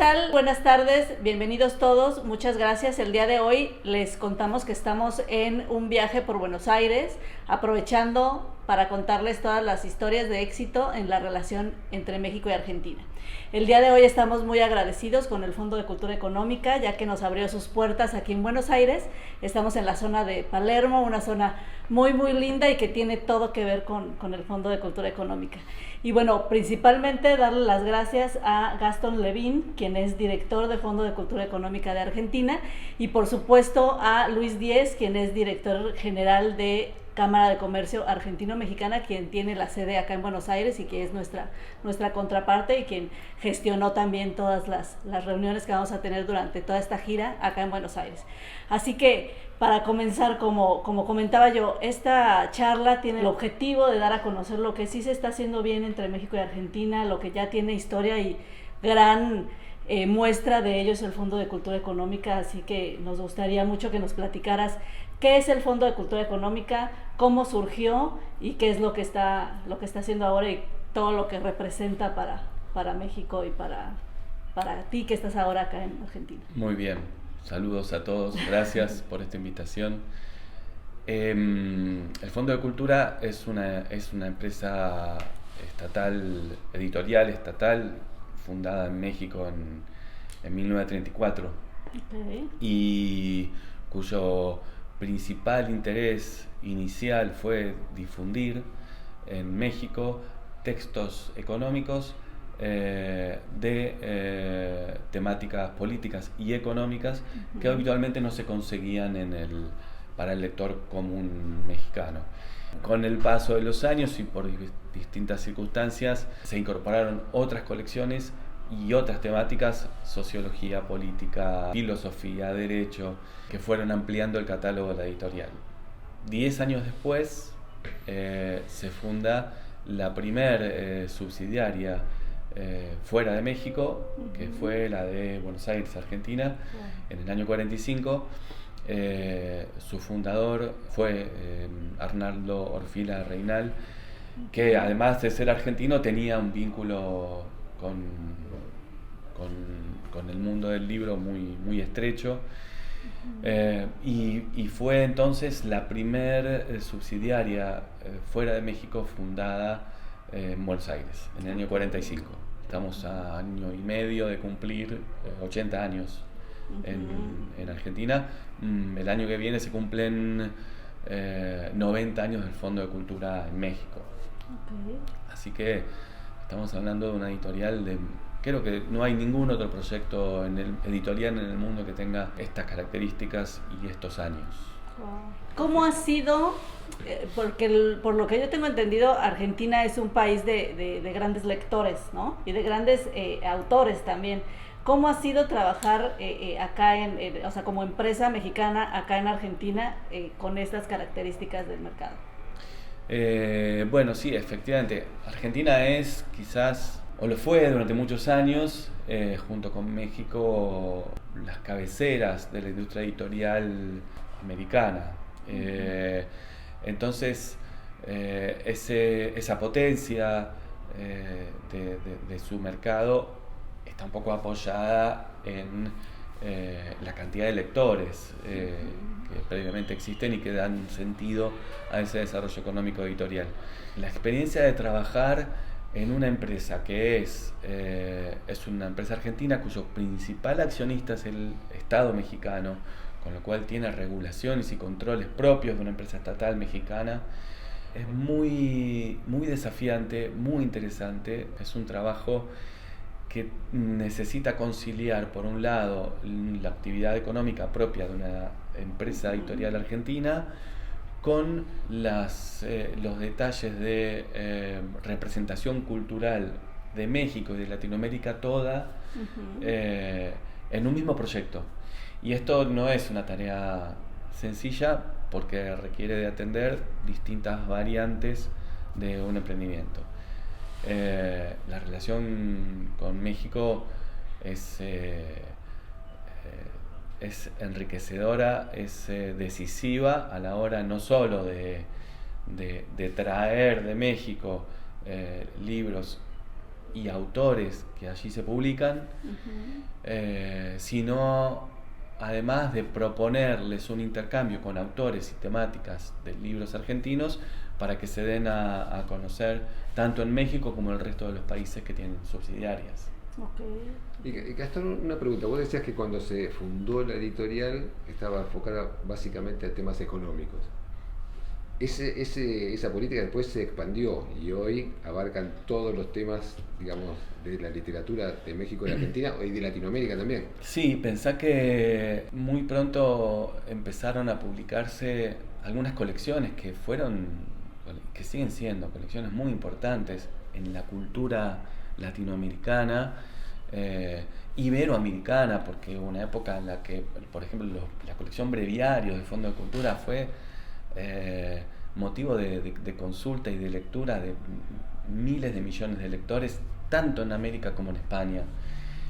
tal? Buenas tardes, bienvenidos todos, muchas gracias. El día de hoy les contamos que estamos en un viaje por Buenos Aires, aprovechando para contarles todas las historias de éxito en la relación entre México y Argentina. El día de hoy estamos muy agradecidos con el Fondo de Cultura Económica, ya que nos abrió sus puertas aquí en Buenos Aires. Estamos en la zona de Palermo, una zona muy linda y que tiene todo que ver con el Fondo de Cultura Económica. Y bueno, principalmente darle las gracias a Gastón Levín, quien es director del Fondo de Cultura Económica de Argentina, y por supuesto a Luis Díez, quien es director general de Cámara de Comercio Argentino-Mexicana, quien tiene la sede acá en Buenos Aires y que es nuestra contraparte y quien gestionó también todas las reuniones que vamos a tener durante toda esta gira acá en Buenos Aires. Así que para comenzar, como comentaba yo, esta charla tiene el objetivo de dar a conocer lo que sí se está haciendo bien entre México y Argentina, lo que ya tiene historia y gran muestra de ello es el Fondo de Cultura Económica, así que nos gustaría mucho que nos platicaras qué es el Fondo de Cultura Económica, cómo surgió y qué es lo que está haciendo ahora y todo lo que representa para México y para ti que estás ahora acá en Argentina. Muy bien, saludos a todos, gracias por esta invitación. El Fondo de Cultura es una empresa estatal, editorial estatal, fundada en México en 1934, okay, y cuyo principal interés inicial fue difundir en México textos económicos de temáticas políticas y económicas que habitualmente no se conseguían para el lector común mexicano. Con el paso de los años y por distintas circunstancias se incorporaron otras colecciones y otras temáticas, sociología, política, filosofía, derecho, que fueron ampliando el catálogo de la editorial. 10 años después se funda la primer subsidiaria fuera de México, que fue la de Buenos Aires, Argentina, en el año 45. Su fundador fue Arnaldo Orfila Reynal, que además de ser argentino tenía un vínculo con el mundo del libro muy estrecho, y fue entonces la primer subsidiaria fuera de México fundada en Buenos Aires, en el año 45. Estamos a año y medio de cumplir 80 años en Argentina. El año que viene se cumplen 90 años del Fondo de Cultura en México. Okay. Así que estamos hablando de una editorial creo que no hay ningún otro proyecto editorial en el mundo que tenga estas características y estos años. ¿Cómo ha sido? Porque por lo que yo tengo entendido, Argentina es un país de grandes lectores, ¿no? Y de grandes autores también. ¿Cómo ha sido trabajar acá o sea, como empresa mexicana acá en Argentina con estas características del mercado? Bueno, sí, efectivamente. Argentina es quizás, o lo fue durante muchos años, junto con México, las cabeceras de la industria editorial americana. Entonces, esa potencia de su mercado está un poco apoyada en la cantidad de lectores que previamente existen y que dan sentido a ese desarrollo económico editorial. La experiencia de trabajar en una empresa que es una empresa argentina cuyo principal accionista es el Estado mexicano, con lo cual tiene regulaciones y controles propios de una empresa estatal mexicana, es muy desafiante, muy interesante. Es un trabajo que necesita conciliar, por un lado, la actividad económica propia de una empresa editorial argentina con los detalles de representación cultural de México y de Latinoamérica toda en un mismo proyecto. Y esto no es una tarea sencilla porque requiere de atender distintas variantes de un emprendimiento. La relación con México es enriquecedora, es decisiva a la hora no solo de traer de México libros y autores que allí se publican, sino además de proponerles un intercambio con autores y temáticas de libros argentinos para que se den a conocer tanto en México como en el resto de los países que tienen subsidiarias. Y Gastón, una pregunta. Vos decías que cuando se fundó la editorial estaba enfocada básicamente a temas económicos. Esa política después se expandió y hoy abarcan todos los temas, digamos, de la literatura de México y de Argentina y de Latinoamérica también. Sí, pensá que muy pronto empezaron a publicarse algunas colecciones que siguen siendo colecciones muy importantes en la cultura latinoamericana, iberoamericana, porque hubo una época en la que, por ejemplo, la colección Breviarios del Fondo de Cultura fue motivo de consulta y de lectura de miles de millones de lectores, tanto en América como en España.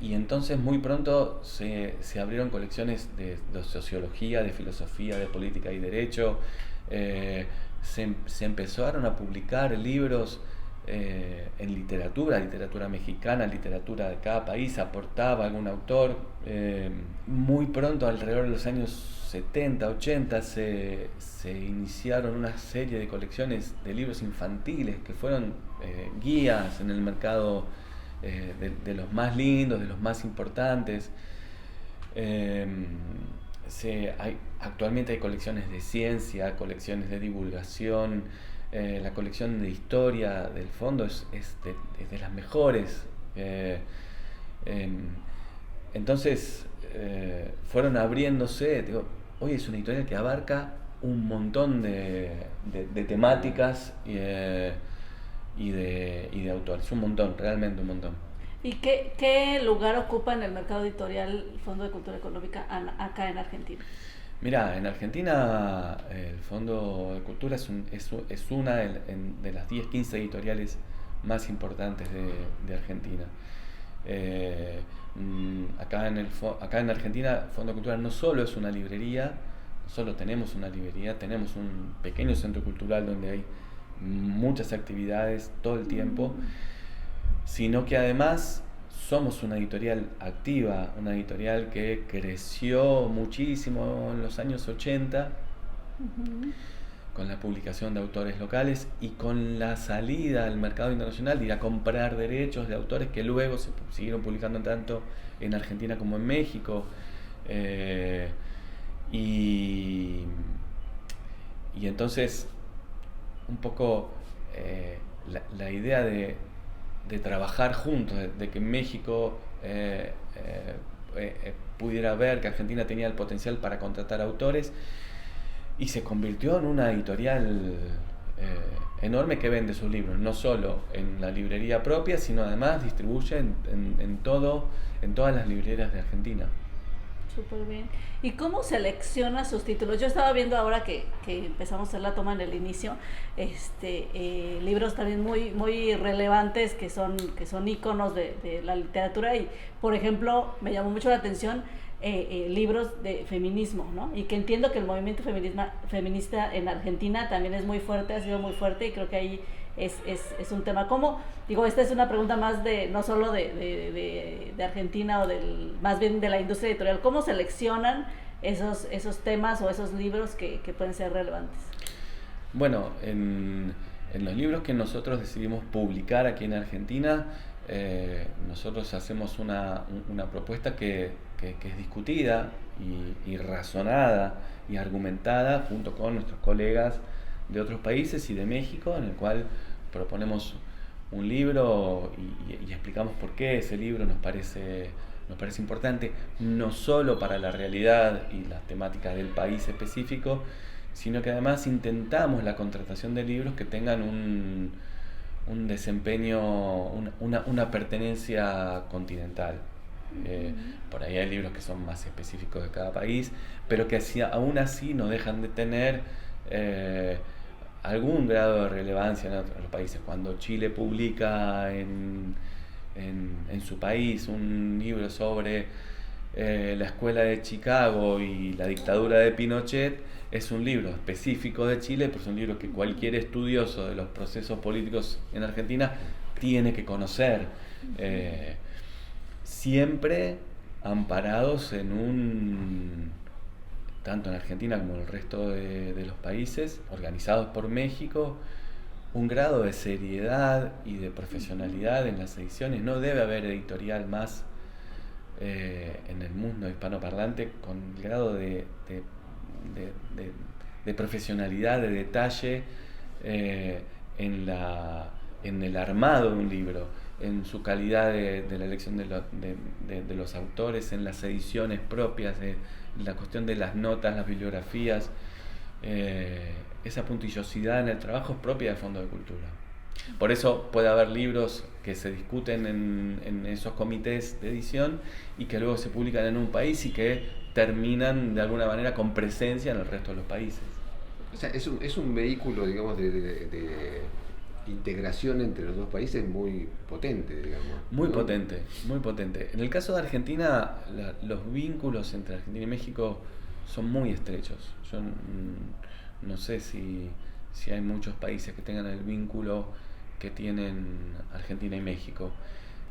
Y entonces muy pronto se abrieron colecciones de sociología, de filosofía, de política y derecho. Se empezaron a publicar libros en literatura mexicana, literatura de cada país, aportaba algún autor. Muy pronto, alrededor de los años 70, 80, se iniciaron una serie de colecciones de libros infantiles que fueron guías en el mercado de los más lindos, de los más importantes. Actualmente hay colecciones de ciencia, colecciones de divulgación. La colección de historia del fondo es de las mejores. Entonces fueron abriéndose. Hoy es una editorial que abarca un montón de temáticas y de autores. Un montón, realmente un montón. ¿Y qué lugar ocupa en el mercado editorial el Fondo de Cultura Económica acá en Argentina? Mirá, en Argentina el Fondo de Cultura es una de las 10, 15 editoriales más importantes de Argentina. Acá en Argentina el Fondo de Cultura no solo es una librería, no solo tenemos una librería, tenemos un pequeño centro cultural donde hay muchas actividades todo el tiempo, sino que además somos una editorial activa, una editorial que creció muchísimo en los años 80 con la publicación de autores locales y con la salida al mercado internacional de ir a comprar derechos de autores que luego se siguieron publicando tanto en Argentina como en México. Y entonces un poco la idea de trabajar juntos, de que México pudiera ver que Argentina tenía el potencial para contratar autores, y se convirtió en una editorial enorme que vende sus libros, no solo en la librería propia, sino además distribuye en todas las librerías de Argentina. Súper bien. ¿Y cómo selecciona sus títulos? Yo estaba viendo ahora que empezamos a hacer la toma en el inicio, libros también muy, muy relevantes que son íconos de la literatura, y por ejemplo me llamó mucho la atención libros de feminismo, ¿no? Y que entiendo que el movimiento feminista en Argentina también es muy fuerte, ha sido muy fuerte, y creo que ahí es un tema. ¿Cómo? Digo, esta es una pregunta más no solo de Argentina, o más bien de la industria editorial. ¿Cómo seleccionan esos temas o esos libros que pueden ser relevantes? Bueno, en los libros que nosotros decidimos publicar aquí en Argentina, nosotros hacemos una propuesta que es discutida y razonada y argumentada junto con nuestros colegas de otros países y de México, en el cual proponemos un libro y explicamos por qué ese libro nos parece importante, no solo para la realidad y las temáticas del país específico, sino que además intentamos la contratación de libros que tengan un desempeño, una pertenencia continental. Por ahí hay libros que son más específicos de cada país, pero que aún así no dejan de tener algún grado de relevancia en otros países. Cuando Chile publica en su país un libro sobre la escuela de Chicago y la dictadura de Pinochet, es un libro específico de Chile, pero es un libro que cualquier estudioso de los procesos políticos en Argentina tiene que conocer, siempre amparados tanto en Argentina como en el resto de los países, organizados por México, un grado de seriedad y de profesionalidad en las ediciones. No debe haber editorial más en el mundo hispanoparlante con el grado de profesionalidad, de detalle en el armado de un libro, en su calidad de la elección de los autores, en las ediciones propias, en la cuestión de las notas, las bibliografías. Esa puntillosidad en el trabajo es propia de Fondo de Cultura. Por eso puede haber libros que se discuten en esos comités de edición y que luego se publican en un país y que terminan de alguna manera con presencia en el resto de los países. O sea, es un vehículo, digamos, de integración entre los dos países muy potente, digamos. Muy potente, muy potente. En el caso de Argentina, los vínculos entre Argentina y México son muy estrechos. Yo no sé si hay muchos países que tengan el vínculo que tienen Argentina y México.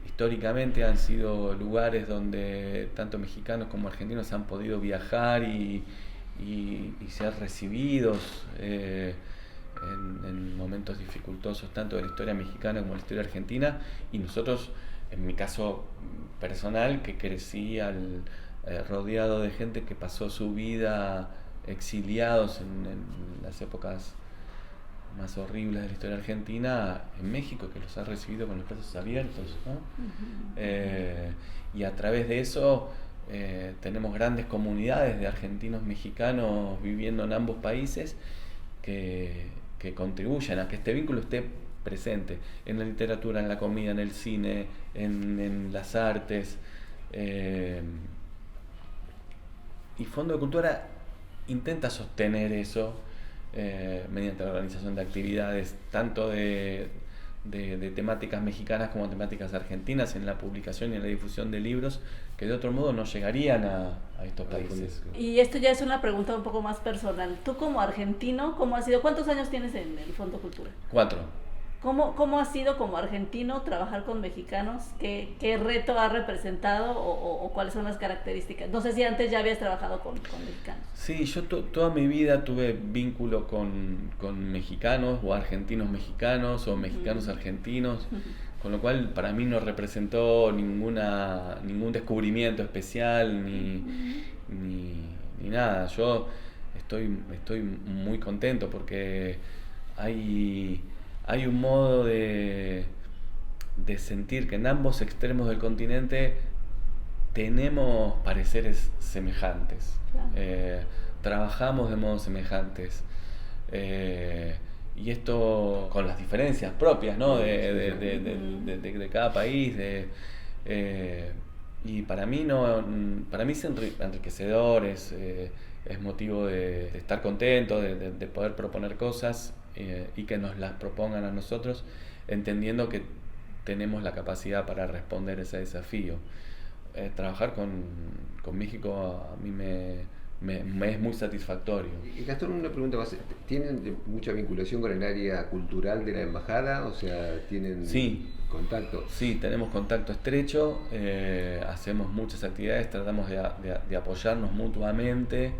Históricamente han sido lugares donde tanto mexicanos como argentinos han podido viajar y ser recibidos en momentos dificultosos, tanto de la historia mexicana como de la historia argentina, y nosotros, en mi caso personal, que crecí rodeado de gente que pasó su vida exiliados en las épocas más horribles de la historia argentina, en México, que los ha recibido con los brazos abiertos, ¿no? Y a través de eso tenemos grandes comunidades de argentinos mexicanos viviendo en ambos países que contribuyen a que este vínculo esté presente en la literatura, en la comida, en el cine, en las artes. Y Fondo de Cultura intenta sostener eso mediante la organización de actividades tanto de temáticas mexicanas como temáticas argentinas, en la publicación y en la difusión de libros que de otro modo no llegarían a estos países. Y esto ya es una pregunta un poco más personal. Tú como argentino, ¿cómo has sido? ¿Cuántos años tienes en el Fondo Cultura? 4. ¿Cómo ha sido como argentino trabajar con mexicanos? ¿Qué reto ha representado o cuáles son las características? No sé si antes ya habías trabajado con mexicanos. Sí, yo toda mi vida tuve vínculo con mexicanos o argentinos mexicanos o mexicanos argentinos, con lo cual para mí no representó ningún descubrimiento especial ni nada. Yo estoy muy contento porque hay un modo de sentir que en ambos extremos del continente tenemos pareceres semejantes, claro. Trabajamos de modos semejantes, y esto con las diferencias propias, ¿no? de cada país, y para mí es enriquecedor, es motivo de estar contento, de poder proponer cosas y que nos las propongan a nosotros, entendiendo que tenemos la capacidad para responder ese desafío. Trabajar con México a mí me es muy satisfactorio. Y Gastón, una pregunta más. ¿Tienen mucha vinculación con el área cultural de la embajada? O sea, ¿tienen contacto? Sí, tenemos contacto estrecho, hacemos muchas actividades, tratamos de apoyarnos mutuamente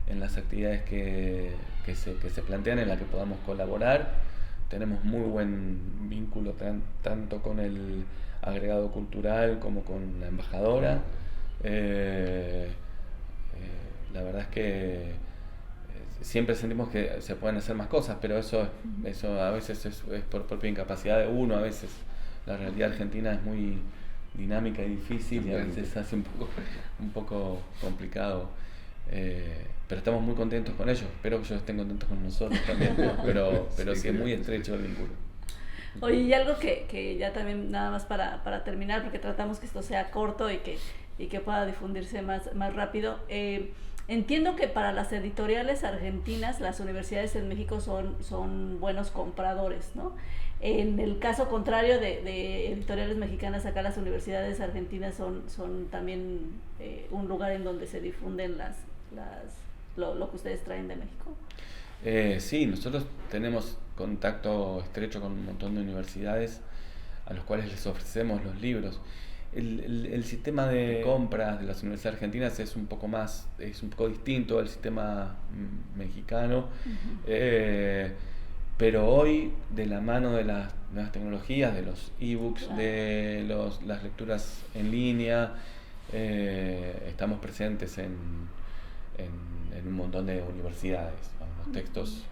en las actividades que se plantean, en las que podamos colaborar. Tenemos muy buen vínculo tanto con el agregado cultural como con la embajadora. La verdad es que siempre sentimos que se pueden hacer más cosas, pero eso a veces es por propia incapacidad de uno. A veces la realidad argentina es muy dinámica y difícil y a veces se hace un poco complicado. Pero estamos muy contentos con ellos. Espero que ellos estén contentos con nosotros también, pero sí es muy estrecho el vínculo. Oye, y algo que ya también nada más para terminar, porque tratamos que esto sea corto y que pueda difundirse más rápido. Entiendo que para las editoriales argentinas las universidades en México son buenos compradores, ¿no? En el caso contrario de editoriales mexicanas, acá las universidades argentinas son también un lugar en donde se difunden lo que ustedes traen de México. Sí, nosotros tenemos contacto estrecho con un montón de universidades. a los cuales les ofrecemos los libros. El sistema de compras de las universidades argentinas es un poco distinto al sistema mexicano, pero hoy, de la mano de las nuevas tecnologías, de los ebooks, de las lecturas en línea, estamos presentes en un montón de universidades. Los textos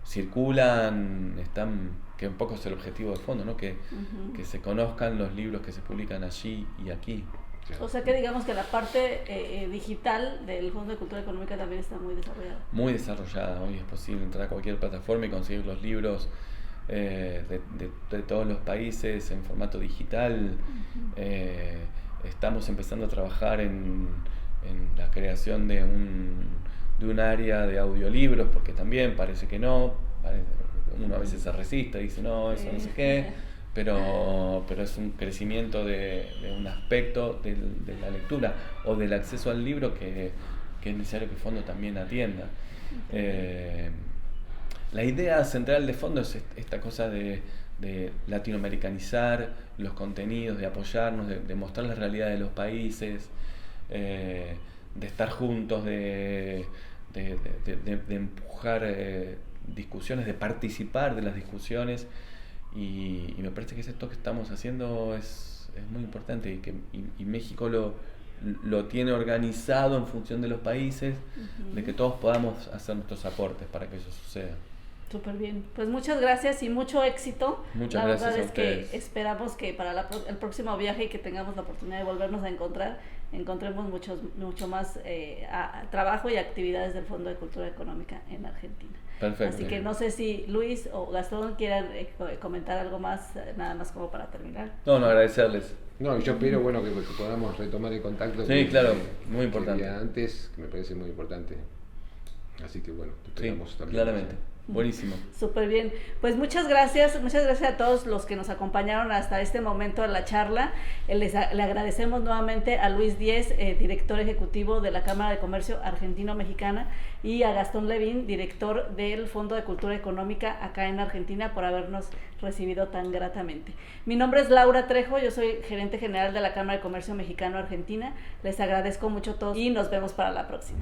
circulan, que un poco es el objetivo de fondo, ¿no? Que se conozcan los libros que se publican allí y aquí. O sea que digamos que la parte digital del Fondo de Cultura Económica también está muy desarrollada. Muy desarrollada. Hoy es posible entrar a cualquier plataforma y conseguir los libros de todos los países en formato digital. Estamos empezando a trabajar en la creación de un área de audiolibros, porque también parece que no, uno a veces se resiste y dice no, eso no sé qué, pero es un crecimiento de un aspecto de la lectura o del acceso al libro que es necesario que el fondo también atienda. La idea central de fondo es esta cosa de latinoamericanizar los contenidos, de apoyarnos, de mostrar la realidad de los países, de estar juntos, de empujar discusiones, de participar de las discusiones, y me parece que esto que estamos haciendo es muy importante y México lo tiene organizado en función de los países, de que todos podamos hacer nuestros aportes para que eso suceda. Súper bien, pues muchas gracias y mucho éxito. Muchas la gracias verdad a es ustedes. que esperamos que para el próximo viaje y que tengamos la oportunidad de volvernos a encontremos mucho más trabajo y actividades del Fondo de Cultura Económica en Argentina. Perfecto. Así que no sé si Luis o Gastón quieran comentar algo más, nada más como para terminar. No, agradecerles. No, yo espero que podamos retomar el contacto. Sí, claro, muy importante. Que antes, que me parece muy importante. Así que bueno, esperamos sí, también. claramente. Buenísimo. Súper bien. Pues muchas gracias a todos los que nos acompañaron hasta este momento en la charla. Le agradecemos nuevamente a Luis Díez, director ejecutivo de la Cámara de Comercio Argentino-Mexicana, y a Gastón Levín, director del Fondo de Cultura Económica acá en Argentina, por habernos recibido tan gratamente. Mi nombre es Laura Trejo, yo soy gerente general de la Cámara de Comercio Mexicano-Argentina. Les agradezco mucho a todos y nos vemos para la próxima.